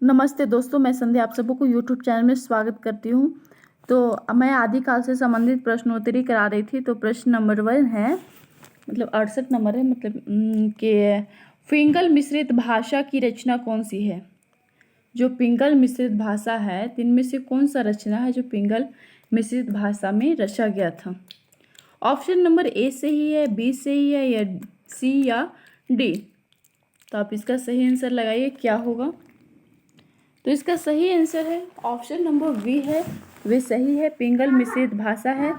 नमस्ते दोस्तों, मैं संध्या आप सबको यूट्यूब चैनल में स्वागत करती हूँ। तो मैं आदिकाल से संबंधित प्रश्नोत्तरी करा रही थी। तो प्रश्न नंबर 1 है, मतलब 68 नंबर है, मतलब कि पिंगल मिश्रित भाषा की रचना कौन सी है। जो पिंगल मिश्रित भाषा है, इनमें से कौन सा रचना है जो पिंगल मिश्रित भाषा में रचा गया था। ऑप्शन नंबर ए सही है, बी सही है, या सी या डी। तो आप इसका सही आंसर लगाइए, क्या होगा। तो इसका सही आंसर है ऑप्शन नंबर बी है, वे सही है। पिंगल मिश्रित भाषा है,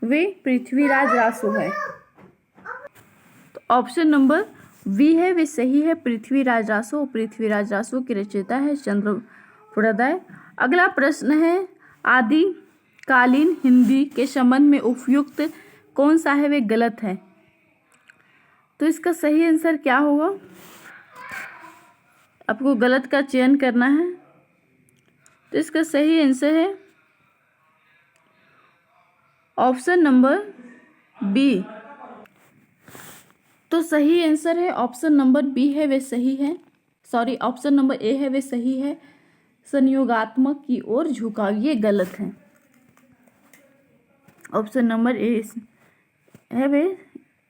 वे पृथ्वीराज रासो है। तो ऑप्शन नंबर बी है, वे सही है, पृथ्वीराज रासो। पृथ्वीराज रासो की रचयिता है चंद्रोदय। अगला प्रश्न है, आदिकालीन हिंदी के संबंध में उपयुक्त कौन सा है, वे गलत है। तो इसका सही आंसर क्या होगा, आपको गलत का चयन करना है। तो इसका सही आंसर है ऑप्शन नंबर बी। तो सही आंसर है ऑप्शन नंबर बी है, वे सही है। सॉरी, ऑप्शन नंबर ए है, वे सही है। संयोगात्मक की ओर झुकाव, ये गलत है। ऑप्शन नंबर ए है, वे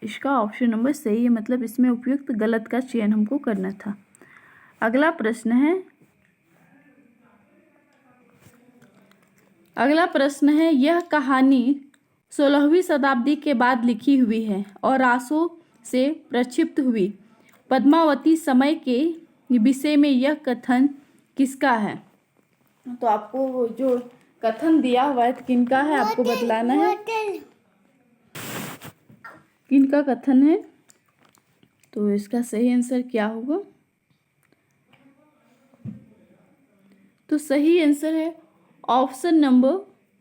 इसका ऑप्शन नंबर सही है, मतलब इसमें उपयुक्त गलत का चयन हमको करना था। अगला प्रश्न है, यह कहानी 16वीं शताब्दी के बाद लिखी हुई है और रासो से प्रक्षिप्त हुई। पद्मावती समय के विषय में यह कथन किसका है। तो आपको जो कथन दिया हुआ है किनका है, आपको बतलाना है किनका कथन है। तो इसका सही आंसर क्या होगा। तो सही आंसर है ऑप्शन नंबर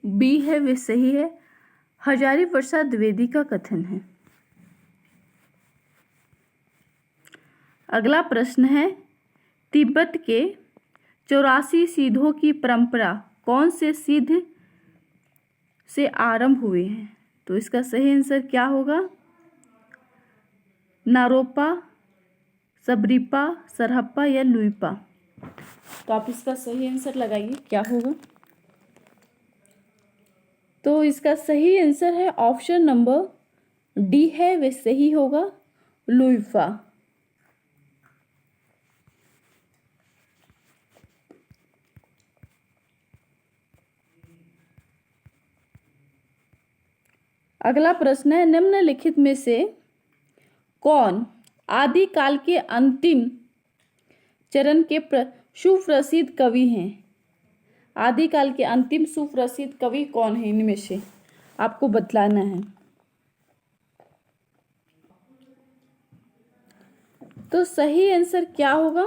बी है, वे सही है। हजारी प्रसाद द्विवेदी का कथन है। अगला प्रश्न है, तिब्बत के 84 सिद्धों की परंपरा कौन से सिद्ध से आरंभ हुई है। तो इसका सही आंसर क्या होगा, नारोपा, सबरिपा, सरहप्पा या लुइपा। तो आप इसका सही आंसर लगाइए, क्या होगा। तो इसका सही आंसर है ऑप्शन नंबर डी है, वे सही होगा, लुइपा। अगला प्रश्न है, निम्नलिखित में से कौन आदिकाल के अंतिम चरण के सुप्रसिद्ध कवि हैं। आदिकाल के अंतिम सुप्रसिद्ध कवि कौन है, इनमें से आपको बतलाना है। तो सही आंसर क्या होगा।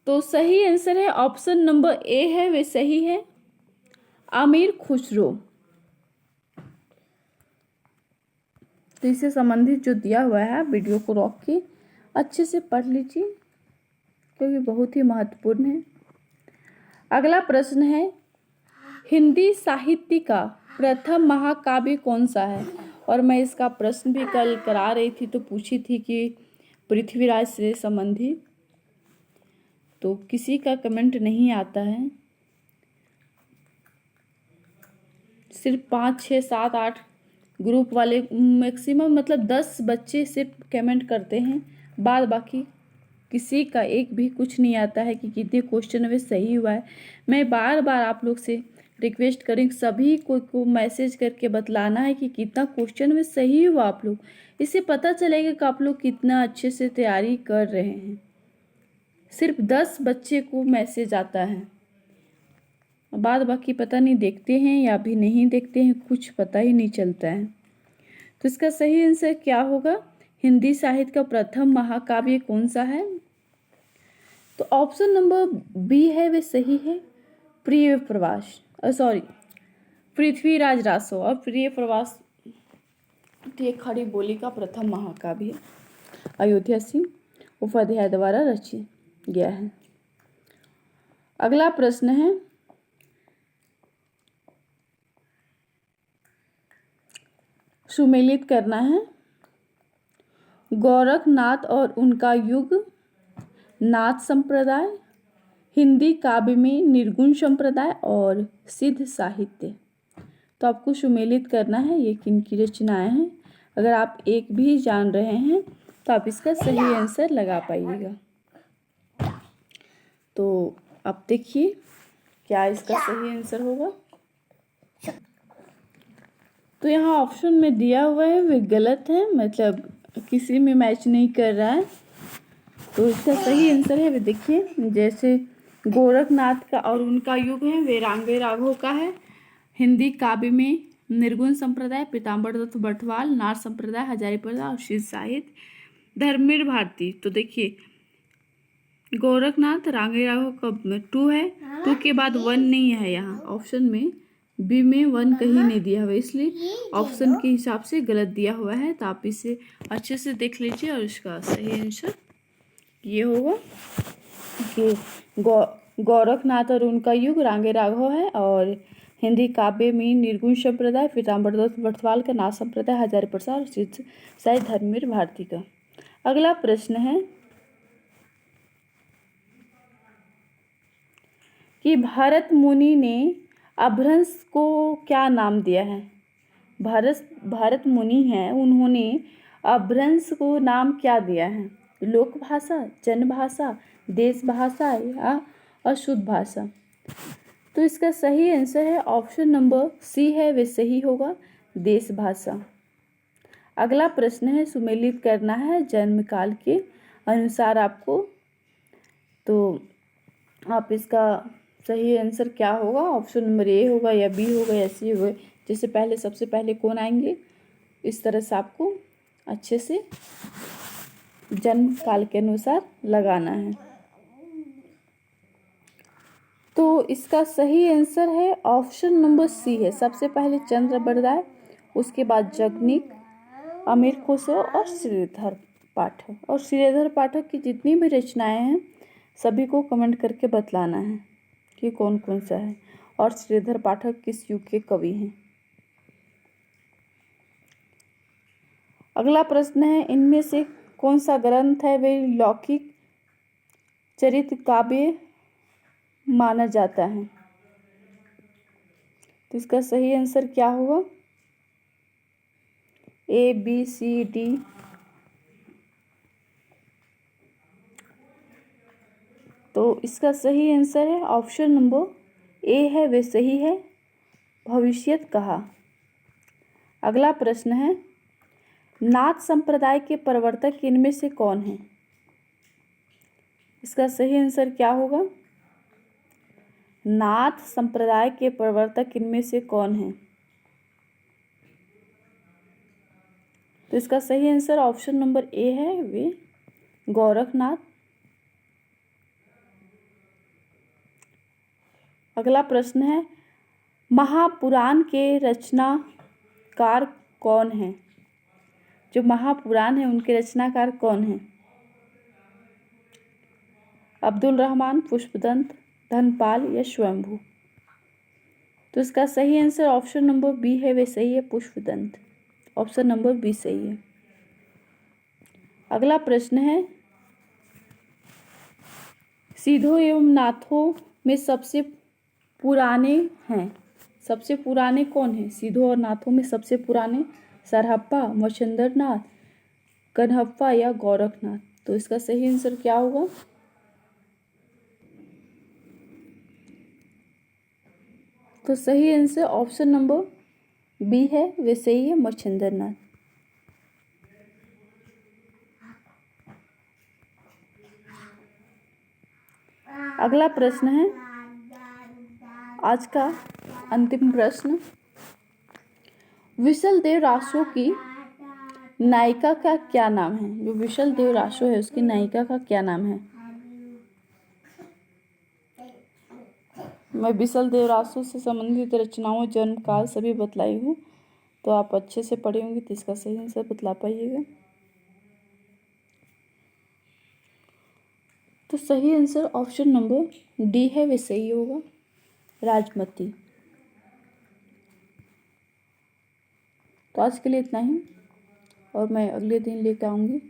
तो सही आंसर है ऑप्शन नंबर ए है, वे सही है, अमीर खुसरो। तो इससे संबंधित जो दिया हुआ है, वीडियो को रोक के अच्छे से पढ़ लीजिए, क्योंकि बहुत ही महत्वपूर्ण है। अगला प्रश्न है, हिंदी साहित्य का प्रथम महाकाव्य कौन सा है। और मैं इसका प्रश्न भी कल करा रही थी, तो पूछी थी कि पृथ्वीराज से संबंधित, तो किसी का कमेंट नहीं आता है। सिर्फ 5, 6, 7, 8 ग्रुप वाले मैक्सिमम, मतलब 10 बच्चे सिर्फ कमेंट करते हैं, बाद बाकी किसी का एक भी कुछ नहीं आता है कि कितने क्वेश्चन में सही हुआ है। मैं बार बार आप लोग से रिक्वेस्ट करेंगे, सभी को मैसेज करके बतलाना है कि कितना क्वेश्चन में सही हुआ आप लोग। इससे पता चलेगा कि आप लोग कितना अच्छे से तैयारी कर रहे हैं। सिर्फ 10 बच्चे को मैसेज आता है, बाद बाकी पता नहीं देखते हैं या भी नहीं देखते हैं, कुछ पता ही नहीं चलता है। तो इसका सही आंसर क्या होगा, हिंदी साहित्य का प्रथम महाकाव्य कौन सा है। तो ऑप्शन नंबर बी है, वे सही है, प्रिय प्रवास, सॉरी पृथ्वीराज रासो। और प्रिय प्रवास एक खड़ी बोली का प्रथम महाकाव्य अयोध्या सिंह उपाध्याय द्वारा रचित गया है। अगला प्रश्न है, सुमेलित करना है। गोरखनाथ और उनका युग नाथ संप्रदाय, हिंदी काव्य में निर्गुण संप्रदाय और सिद्ध साहित्य। तो आपको सुमेलित करना है ये किन की रचनाएं हैं। अगर आप एक भी जान रहे हैं तो आप इसका सही आंसर लगा पाइएगा। तो आप देखिए क्या इसका सही आंसर होगा। तो यहाँ ऑप्शन में दिया हुआ है वे गलत है, मतलब किसी में मैच नहीं कर रहा है। तो इसका सही आंसर है वे देखिए, जैसे गोरखनाथ का और उनका युग है वे रांगे राघव का है। हिंदी काव्य में निर्गुण संप्रदाय पीताम्बर दत्त बटवाल, नाथ संप्रदाय हजारीप्रदा और सिद्ध साहित्य धर्मवीर भारती। तो देखिए गोरखनाथ रांगे राघव का 2 है, 2 के बाद 1 नहीं है। यहाँ ऑप्शन में बी में 1 कहीं नहीं दिया हुआ, इसलिए ऑप्शन के हिसाब से गलत दिया हुआ है। तो आप इसे अच्छे से देख लीजिए और इसका सही आंसर ये होगा कि गोरखनाथ और उनका युग रांगे राघव है, और हिंदी काव्य में निर्गुण संप्रदाय पीताम्बर दत्त बटवाल का, नाथ संप्रदाय हजारीप्रसाद और सिद्ध साहित्य धर्मवीर भारती का। अगला प्रश्न है कि भरत मुनि ने अपभ्रंश को क्या नाम दिया है। भरत मुनि हैं, उन्होंने अपभ्रंश को नाम क्या दिया है। लोक भाषा, जन भाषा, देश भाषा या अशुद्ध भाषा। तो इसका सही आंसर है ऑप्शन नंबर सी है, वे सही होगा, देश भाषा। अगला प्रश्न है सुमेलित करना है जन्म काल के अनुसार आपको। तो आप इसका सही आंसर क्या होगा, ऑप्शन नंबर ए होगा या बी होगा या सी होगा। जैसे पहले सबसे पहले कौन आएंगे, इस तरह से आपको अच्छे से जन्म काल के अनुसार लगाना है। तो इसका सही आंसर है ऑप्शन नंबर सी है। सबसे पहले चंद्र बरदाय, उसके बाद जगनीक, अमीर खुसरो और श्रीधर पाठक। और श्रीधर पाठक की जितनी भी रचनाएं हैं सभी को कमेंट करके बतलाना है कि कौन कौन सा है और श्रीधर पाठक किस युग के कवि हैं। अगला प्रश्न है इनमें से कौन सा ग्रंथ है वे लौकिक चरित्र काव्य माना जाता है। तो इसका सही आंसर क्या होगा, ए बी सी डी। तो इसका सही आंसर है ऑप्शन नंबर ए है, वे सही है, भविष्यत कहा। अगला प्रश्न है नाथ संप्रदाय के प्रवर्तक इनमें से कौन है। इसका सही आंसर क्या होगा, नाथ संप्रदाय के प्रवर्तक इनमें से कौन है। तो इसका सही आंसर ऑप्शन नंबर ए है, वे गोरखनाथ। अगला प्रश्न है महापुराण के रचनाकार कौन है। जो महापुराण है उनके रचनाकार कौन है। अब्दुल रहमान, पुष्पदंत, धनपाल या स्वयंभू। तो इसका सही आंसर ऑप्शन नंबर बी है, वे सही है, पुष्पदंत। ऑप्शन नंबर बी सही है। अगला प्रश्न है सिद्धों एवं नाथों में सबसे पुराने हैं। सबसे पुराने कौन है सिद्धों और नाथों में सबसे पुराने, सरहप्पा, मच्छिंद्रनाथ, कन्हप्पा या गोरखनाथ। तो इसका सही आंसर क्या होगा, तो सही आंसर ऑप्शन नंबर बी है, वे सही है, मच्छिंद्रनाथ। अगला प्रश्न है आज का अंतिम प्रश्न, विशल देव रासो की नायिका का क्या नाम है। जो विशल देव रासो है उसकी नायिका का क्या नाम है। मैं विशल देव रासो से संबंधित रचनाओं, जन्म काल सभी बतलाई हूँ, तो आप अच्छे से पढ़े होंगे तो इसका सही आंसर बतला पाइएगा। तो सही आंसर ऑप्शन नंबर डी है, वे सही होगा, राजमती। तो आज के लिए इतना ही और मैं अगले दिन लेकर आऊँगी।